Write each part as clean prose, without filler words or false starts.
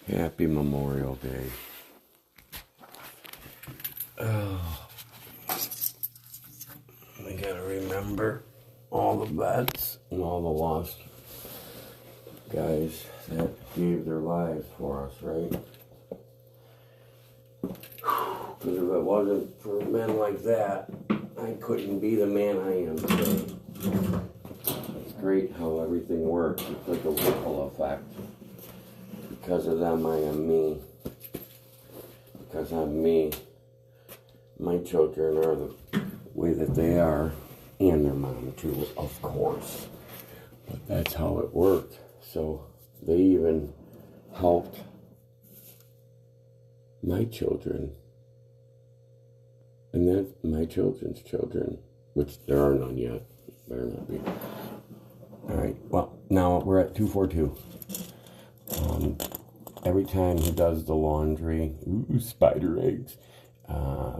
Happy Memorial Day. Oh, we gotta remember all the vets and all the lost guys that gave their lives for us, right? Because if it wasn't for men like that, I couldn't be the man I am today. It's great how everything works. It's like a ripple effect. Because of them, I am me. Because I'm me, my children are the way that they are, and their mom too, of course. But that's how it worked. So they even helped my children, and then my children's children, which there are none yet. Better not be. All right. Well, now we're at 242. Every time he does the laundry, spider eggs,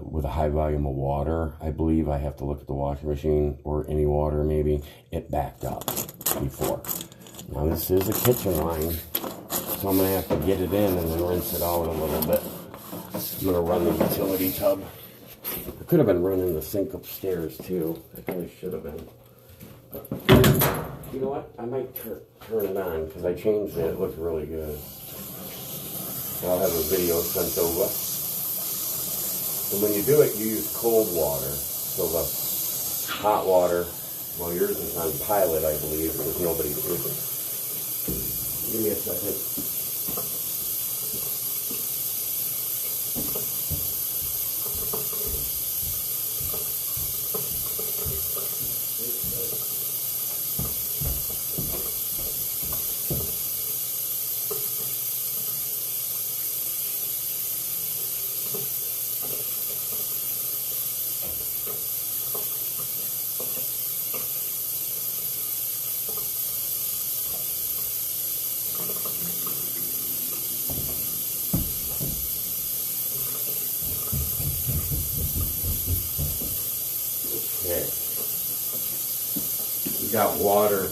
with a high volume of water, I believe I have to look at the washing machine, or any water maybe, it backed up before. Now this is a kitchen line, so I'm going to have to get it in and then rinse it out a little bit. I'm going to run the utility tub. I could have been running the sink upstairs too. I probably should have been. But you know what? I might turn it on because I changed it. It looks really good. I'll have a video sent over. And when you do it, you use cold water. So the hot water, well, yours is on pilot, I believe, because nobody's using it. Give me a second. Okay. We got water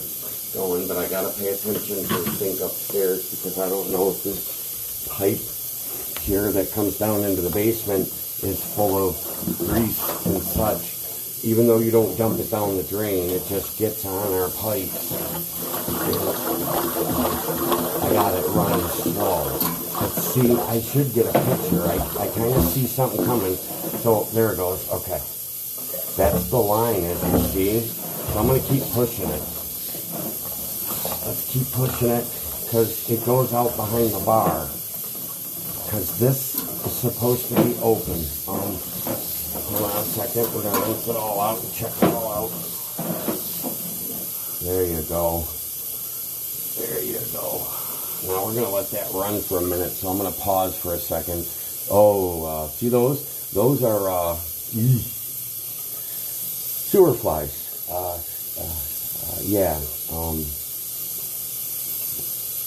going, but I gotta pay attention to the sink upstairs because I don't know if this pipe here that comes down into the basement is full of grease and such. Even though you don't dump it down the drain, it just gets on our pipes. I got it running slow. But see, I should get a picture. I kind of see something coming. So there it goes. Okay. That's the line, as you see. So I'm going to keep pushing it. Let's keep pushing it because it goes out behind the bar. Because this is supposed to be open. Hold on a second. We're going to rinse it all out and check it all out. There you go. There you go. Now we're going to let that run for a minute. So I'm going to pause for a second. Oh, see those? Those are sewer flies. Yeah.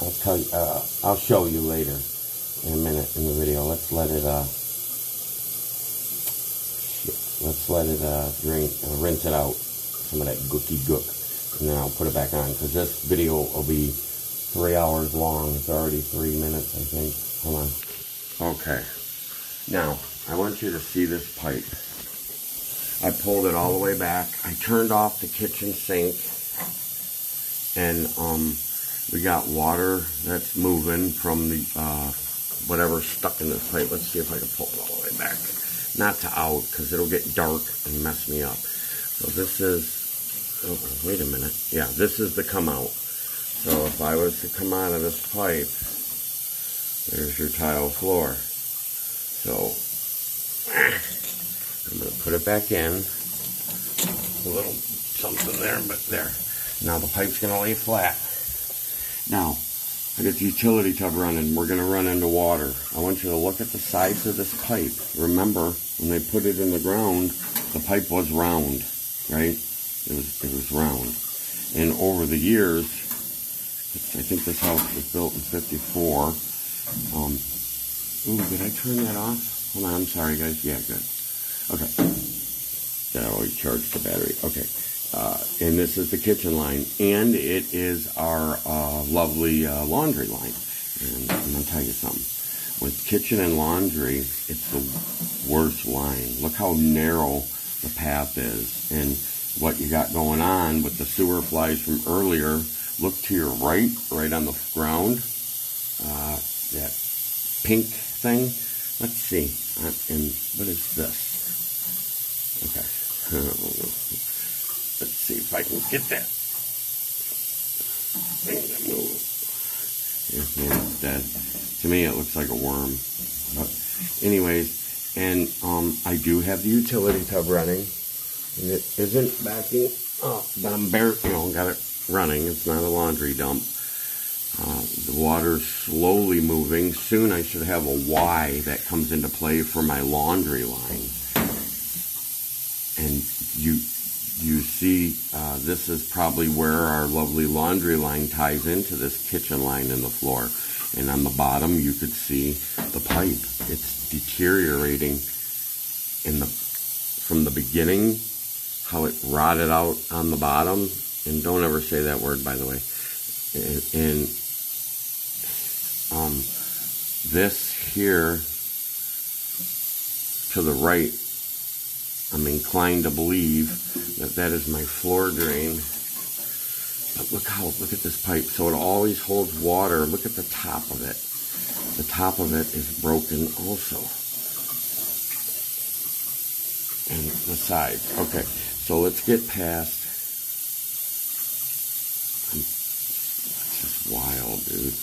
I'll tell you. I'll show you later in a minute in the video. Let's let it. Let's let it drain, rinse it out, some of that gooky gook, and then I'll put it back on, because this video will be 3 hours long. It's already 3 minutes, I think. Hold on. Okay. Now, I want you to see this pipe. I pulled it all the way back. I turned off the kitchen sink, and we got water that's moving from the whatever's stuck in this pipe. Let's see if I can pull it all the way back. Not to out, because it'll get dark and mess me up. So this is, oh, wait a minute. Yeah, this is the come out. So if I was to come out of this pipe, there's your tile floor. So, I'm going to put it back in. A little something there, but there. Now the pipe's going to lay flat. Now, I got the utility tub running. We're going to run into water. I want you to look at the size of this pipe. Remember, when they put it in the ground, the pipe was round, right? It was round. And over the years, I think this house was built in 54. Ooh, did I turn that off? Hold on, I'm sorry, guys. Yeah, good. Okay. That always charged the battery. Okay. And this is the kitchen line, and it is our lovely laundry line. And I'm going to tell you something. With kitchen and laundry, it's the worst line. Look how narrow the path is. And what you got going on with the sewer flies from earlier, look to your right on the ground. That pink thing. Let's see. And what is this? Okay. Let's see if I can get that. It's dead. To me, it looks like a worm. But anyways, and I do have the utility tub running, and it isn't backing up, but I'm got it running. It's not a laundry dump. The water's slowly moving. Soon I should have a Y that comes into play for my laundry line. And you see, this is probably where our lovely laundry line ties into this kitchen line in the floor. And on the bottom, you could see the pipe. It's deteriorating from the beginning, how it rotted out on the bottom. And don't ever say that word, by the way. And this here to the right, I'm inclined to believe that is my floor drain. But look at this pipe. So it always holds water. Look at the top of it. The top of it is broken also. And the sides. Okay, so let's get past. It's just wild, dude.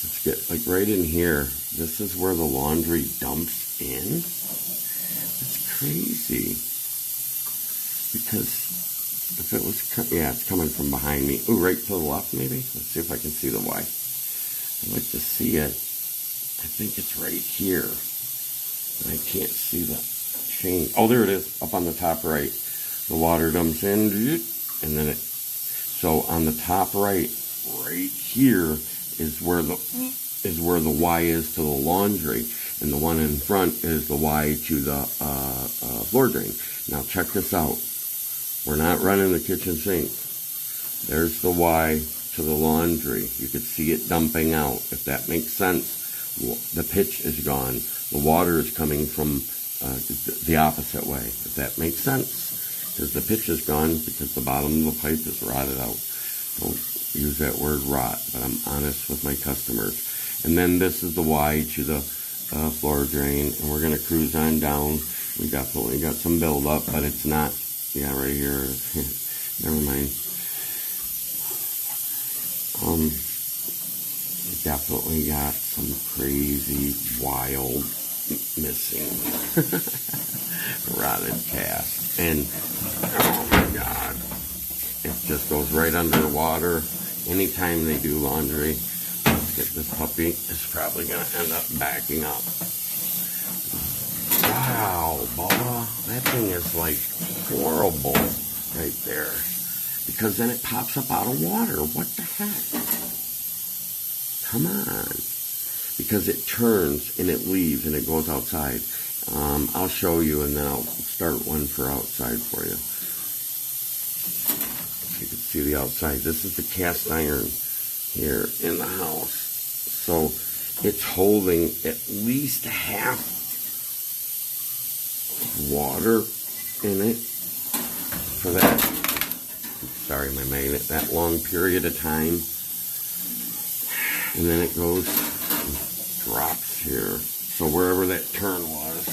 Let's get like right in here. This is where the laundry dumps in. It's crazy. Because if it was, yeah, it's coming from behind me. Ooh, right to the left, maybe? Let's see if I can see the Y. I'd like to see it. I think it's right here. I can't see the chain. Oh, there it is, up on the top right. The water dumps in, and then it. So on the top right here is where the Y is to the laundry, and the one in front is the Y to the floor drain. Now check this out. We're not running the kitchen sink. There's the Y to the laundry. You could see it dumping out, if that makes sense. The pitch is gone. The water is coming from the opposite way, if that makes sense. Because the pitch is gone because the bottom of the pipe is rotted out. Don't use that word rot, but I'm honest with my customers. And then this is the Y to the floor drain, and we're going to cruise on down. We definitely got some buildup, but it's not. Yeah, right here. Never mind. Definitely got some crazy, wild, missing, rotted cast. And, oh my God, it just goes right under water. Anytime they do laundry, let's get this puppy, it's probably going to end up backing up. Wow, Bubba, that thing is like horrible right there. Because then it pops up out of water. What the heck? Come on. Because it turns and it leaves and it goes outside. I'll show you and then I'll start one for outside for you. So you can see the outside. This is the cast iron here in the house. So it's holding at least half water in it for that, sorry, my magnet, that long period of time. And then it goes and drops here. So wherever that turn was,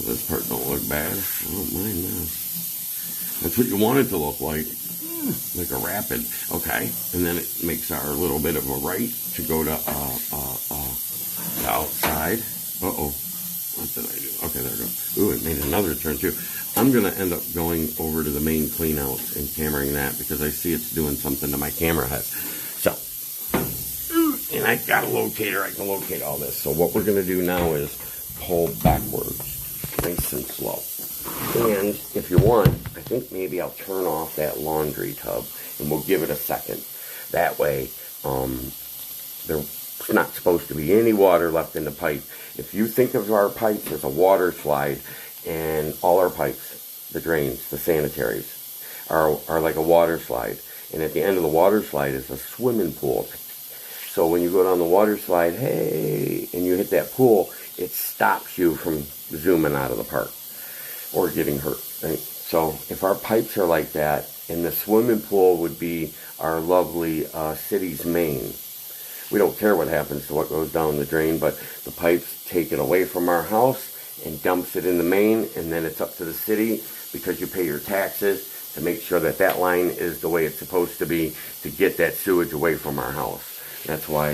this part don't look bad. I don't mind this. That's what you want it to look like a rapid. Okay, and then it makes our little bit of a right to go to the outside. Uh-oh. What did I do? Okay, there we go. Ooh, it made another turn too. I'm going to end up going over to the main cleanouts and cameraing that because I see it's doing something to my camera head. So, and I got a locator. I can locate all this. So what we're going to do now is pull backwards, nice and slow. And if you want, I think maybe I'll turn off that laundry tub and we'll give it a second. That way, there's not supposed to be any water left in the pipe. If you think of our pipes as a water slide, and all our pipes, the drains, the sanitaries, are like a water slide. And at the end of the water slide is a swimming pool. So when you go down the water slide, hey, and you hit that pool, it stops you from zooming out of the park or getting hurt, right? So if our pipes are like that, and the swimming pool would be our lovely city's main, we don't care what happens to what goes down the drain, but the pipes take it away from our house and dumps it in the main, and then it's up to the city, because you pay your taxes, to make sure that that line is the way it's supposed to be, to get that sewage away from our house. That's why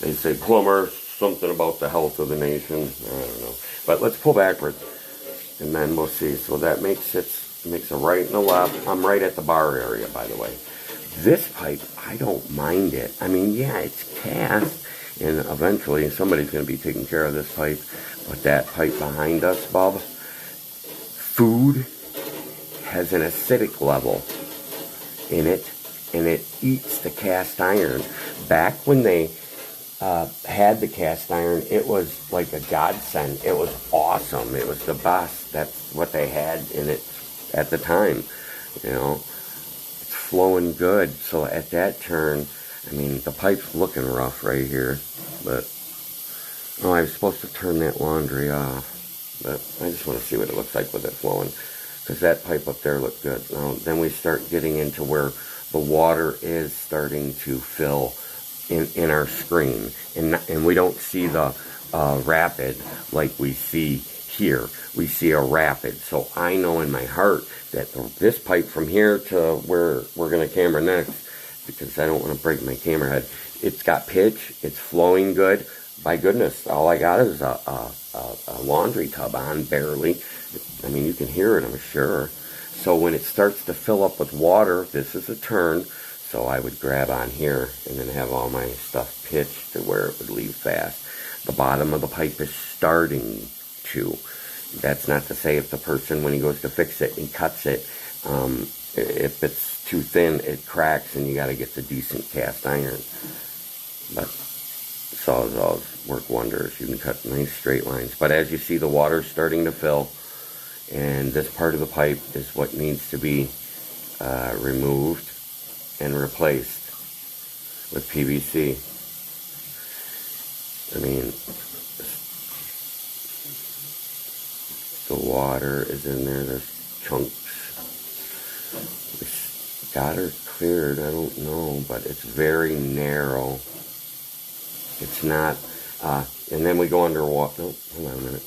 they say plumber, something about the health of the nation. I don't know. But let's pull backwards, and then we'll see. So that makes a right and a left. I'm right at the bar area, by the way. This pipe, I don't mind it. I mean, yeah, it's cast, and eventually somebody's going to be taking care of this pipe. But that pipe behind us, Bob, food has an acidic level in it, and it eats the cast iron. Back when they had the cast iron, it was like a godsend. It was awesome. It was the best. That's what they had in it at the time, you know. Flowing good. So at that turn, I mean, the pipe's looking rough right here, but oh, I was supposed to turn that laundry off, but I just want to see what it looks like with it flowing, because that pipe up there looked good. Now then we start getting into where the water is starting to fill in our screen, and we don't see the rapid like we see here. We see a rapid. So I know in my heart that this pipe from here to where we're going to camera next, because I don't want to break my camera head, it's got pitch, it's flowing good. By goodness, all I got is a laundry tub on, barely. I mean, you can hear it, I'm sure. So when it starts to fill up with water, this is a turn. So I would grab on here and then have all my stuff pitched to where it would leave fast. The bottom of the pipe is starting to. That's not to say if the person, when he goes to fix it, he cuts it. If it's too thin, it cracks, and you got to get the decent cast iron. But Sawzalls work wonders. You can cut nice straight lines. But as you see, the water's starting to fill, and this part of the pipe is what needs to be removed and replaced with PVC. I mean, the water is in there. There's chunks. We got her cleared. I don't know, but it's very narrow. It's not. And then we go underwater. Oh, hold on a minute.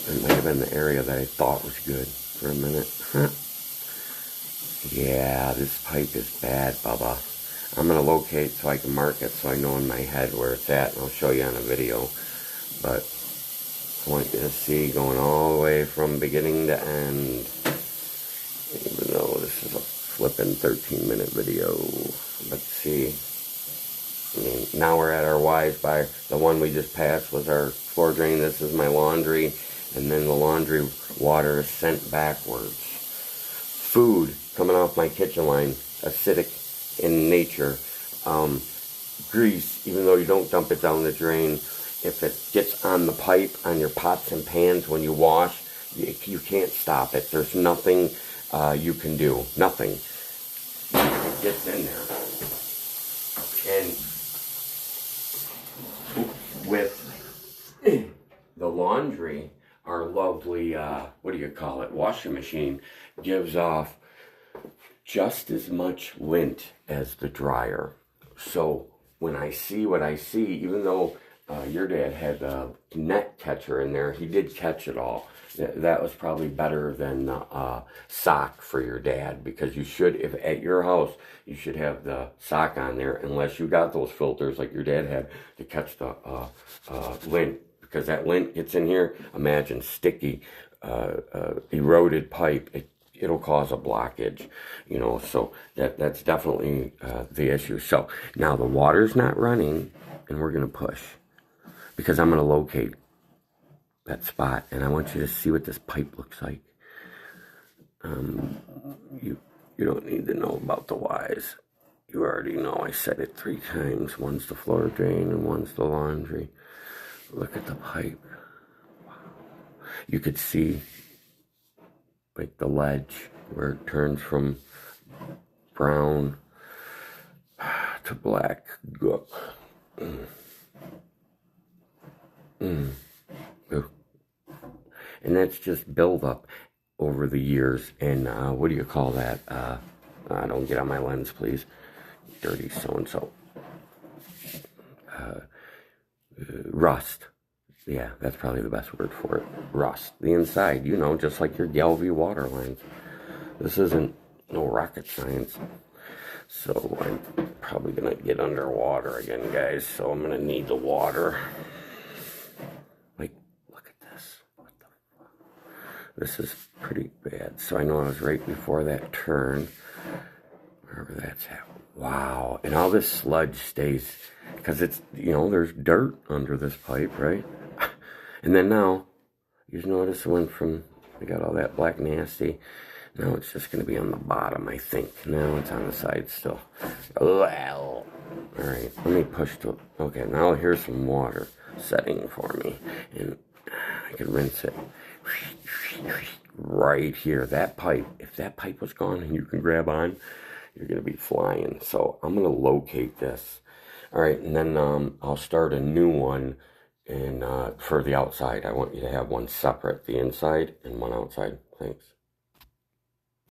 It might have been the area that I thought was good for a minute. Huh. Yeah, this pipe is bad, Bubba. I'm going to locate so I can mark it so I know in my head where it's at, and I'll show you on a video. But I want you to see going all the way from beginning to end. Even though this is a flippin' 13-minute video. Let's see. I mean, now we're at our Y's by. The one we just passed was our floor drain. This is my laundry. And then the laundry water is sent backwards. Food coming off my kitchen line, acidic in nature. Grease, even though you don't dump it down the drain, if it gets on the pipe, on your pots and pans when you wash, you can't stop it. There's nothing you can do. Nothing. It gets in there. And with the laundry, our lovely, what do you call it, washing machine gives off just as much lint as the dryer. So when I see what I see, even though your dad had a net catcher in there, he did catch it all. That was probably better than sock for your dad, because you should, if at your house, you should have the sock on there, unless you got those filters like your dad had to catch the lint, because that lint gets in here. Imagine sticky, eroded pipe. It'll cause a blockage, you know, so that's definitely the issue. So now the water's not running, and we're going to push, because I'm going to locate that spot, and I want you to see what this pipe looks like. You don't need to know about the Y's. You already know I said it 3 times. One's the floor drain and one's the laundry. Look at the pipe. Wow. You could see like the ledge where it turns from brown to black. Go. And that's just buildup over the years. And what do you call that? Don't get on my lens, please. Dirty so-and-so. Rust. Yeah, that's probably the best word for it. Rust. The inside, you know, just like your Gelbvieh water lines. This isn't no rocket science. So I'm probably going to get underwater again, guys. So I'm going to need the water. Like, look at this. What the fuck? This is pretty bad. So I know I was right before that turn. Wherever that's at. Wow. And all this sludge stays, because it's, you know, there's dirt under this pipe, right? And then now, you just notice it went from, we got all that black nasty. Now it's just going to be on the bottom, I think. Now it's on the side still. Well, all right, let me push to, okay, now here's some water setting for me. And I can rinse it right here. That pipe, if that pipe was gone and you can grab on, you're going to be flying. So I'm going to locate this. All right, and then I'll start a new one. And for the outside, I want you to have one separate, the inside and one outside. Thanks.